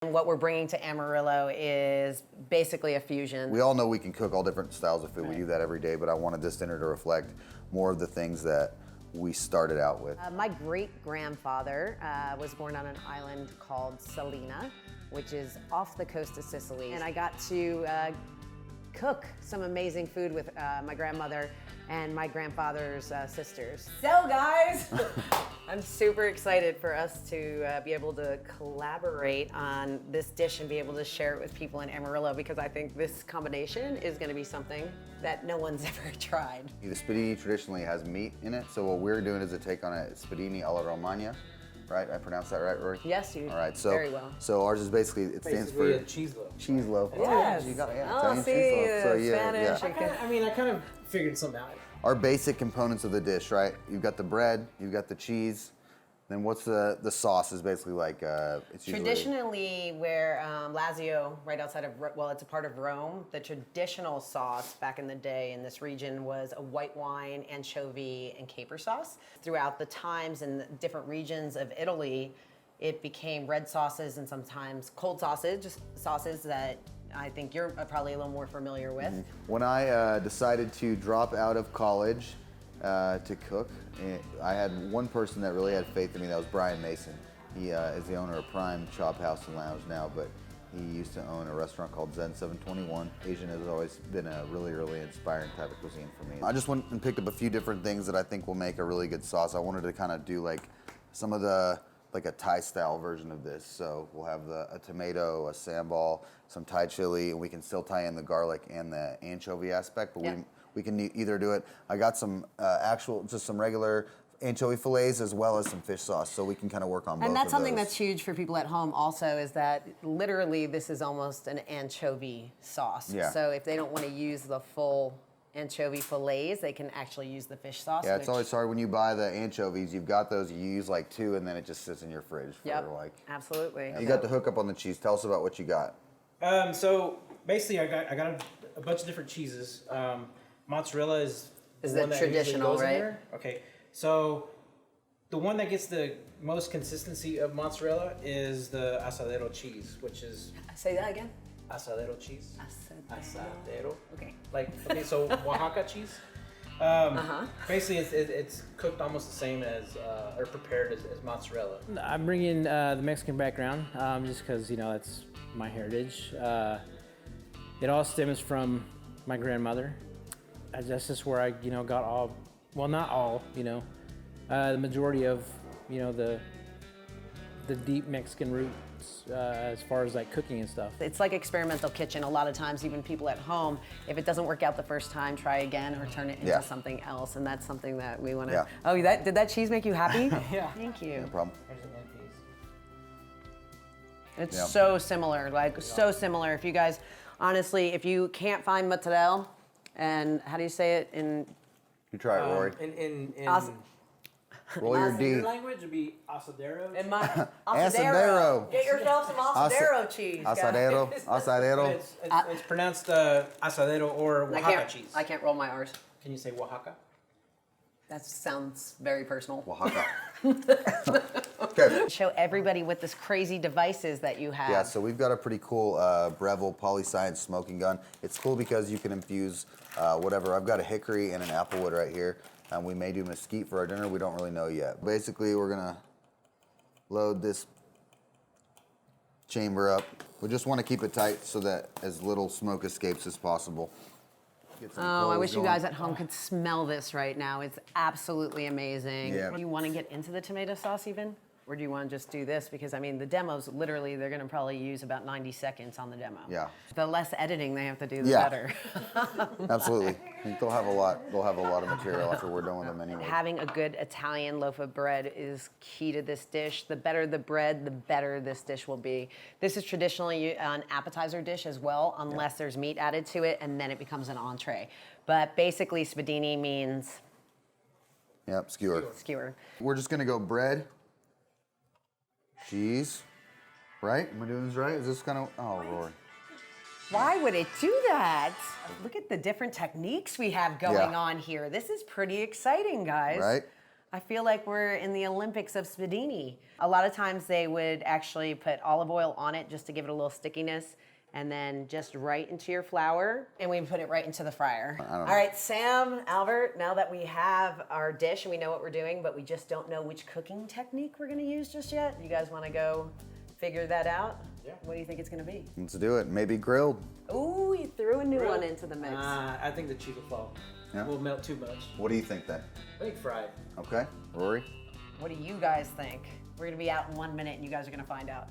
What we're bringing to Amarillo is basically a fusion. We all know we can cook all different styles of food. Right. We do that every day, but I wanted this dinner to reflect more of the things that we started out with. My great-grandfather was born on an island called Salina, which is off the coast of Sicily. And I got to cook some amazing food with my grandmother and my grandfather's sisters. So guys, I'm super excited for us to be able to collaborate on this dish and be able to share it with people in Amarillo, because I think this combination is gonna be something that no one's ever tried. The Spadini traditionally has meat in it, so what we're doing is a take on a Spadini alla Romagna. Right? I pronounced that right, Rory? Yes, you. All right, so, very well. So ours is basically, it stands for a cheese loaf. Cheese loaf. Yes. Oh, you got it. Yeah, Oh, Italian see, cheese loaf. So, yeah, Spanish. yeah. I kind of figured something out. Our basic components of the dish, right? You've got the bread, you've got the cheese. Then what's the sauce is basically like, it's usually... Traditionally, where Lazio, right outside of, well, it's a part of Rome, the traditional sauce back in the day in this region was a white wine, anchovy, and caper sauce. Throughout the times in different regions of Italy, it became red sauces and sometimes cold sauces that I think you're probably a little more familiar with. When I decided to drop out of college to cook, I had one person that really had faith in me. That was Brian Mason. He is the owner of Prime Chop House and Lounge now, but he used to own a restaurant called Zen 721. Asian has always been a really, really inspiring type of cuisine for me. I just went and picked up a few different things that I think will make a really good sauce. I wanted to kind of do like some of the, like a Thai style version of this. So we'll have a tomato, a sambal, some Thai chili, and we can still tie in the garlic and the anchovy aspect, but we can either do it. I got some just some regular anchovy fillets as well as some fish sauce, so we can kind of work on both. And that's something those. that's huge for people at home also, is that literally this is almost an anchovy sauce. Yeah. So if they don't want to use the full anchovy fillets, they can actually use the fish sauce. Yeah, it's always hard when you buy the anchovies, you've got those, you use like 2 and then it just sits in your fridge for like... Absolutely. You got the hookup on the cheese. Tell us about what you got. So basically I got a bunch of different cheeses. Mozzarella is the the one that traditional, usually goes in right? there. Okay, so the one that gets the most consistency of mozzarella is the asadero cheese, which is... Say that again. Asadero cheese. Asadero. Okay. Okay, so Oaxaca cheese. Basically, it's cooked almost the same as, or prepared as mozzarella. I'm bringing the Mexican background just because, that's my heritage. It all stems from my grandmother. That's just where I, got all, well, not all, the majority of, the deep Mexican roots as far as like cooking and stuff. It's like experimental kitchen. A lot of times, even people at home, if it doesn't work out the first time, try again or turn it into something else. And that's something that we want to. Yeah. Oh, did that cheese make you happy? Yeah. Thank you. No problem. It's so similar, so similar. If you guys, honestly, if you can't find mozzarella, and how do you say it in? You try it, Rory. Roll your D. Your language would be asadero. In my Asadero. Get yourself some asadero cheese. Asadero. Asadero. It's pronounced asadero or Oaxaca cheese. I can't roll my R's. Can you say Oaxaca? That sounds very personal. Oaxaca. Okay. Show everybody what this crazy devices that you have. Yeah, so we've got a pretty cool Breville Poly-Science smoking gun. It's cool because you can infuse whatever. I've got a hickory and an applewood right here. We may do mesquite for our dinner. We don't really know yet. Basically, we're gonna load this chamber up. We just want to keep it tight so that as little smoke escapes as possible. I wish you guys at home could smell this right now. It's absolutely amazing. Yeah. Do you want to get into the tomato sauce even? Or do you want to just do this? Because, I mean, the demos, literally, they're going to probably use about 90 seconds on the demo. Yeah. The less editing they have to do, the better. Absolutely. I think they'll have a lot of material after we're done with them anyway. Having a good Italian loaf of bread is key to this dish. The better the bread, the better this dish will be. This is traditionally an appetizer dish as well, unless there's meat added to it, and then it becomes an entree. But basically, Spadini means... Yep, skewer. Skewer. We're just going to go bread, cheese, right? Am I doing this right? Is this kind of... Oh, Rory. Why would it do that? Look at the different techniques we have going on here. This is pretty exciting, guys. Right? I feel like we're in the Olympics of Spadini. A lot of times they would actually put olive oil on it just to give it a little stickiness, and then just right into your flour, and we put it right into the fryer. All right, Sam, Albert, now that we have our dish and we know what we're doing, but we just don't know which cooking technique we're gonna use just yet, you guys wanna go figure that out? Yeah. What do you think it's gonna be? Let's do it. Maybe grilled. Ooh, you threw a new one into the mix. I think the cheese will fall. Yeah. Will melt too much. What do you think then? I think fried. Okay, Rory? What do you guys think? We're gonna be out in 1 minute and you guys are gonna find out.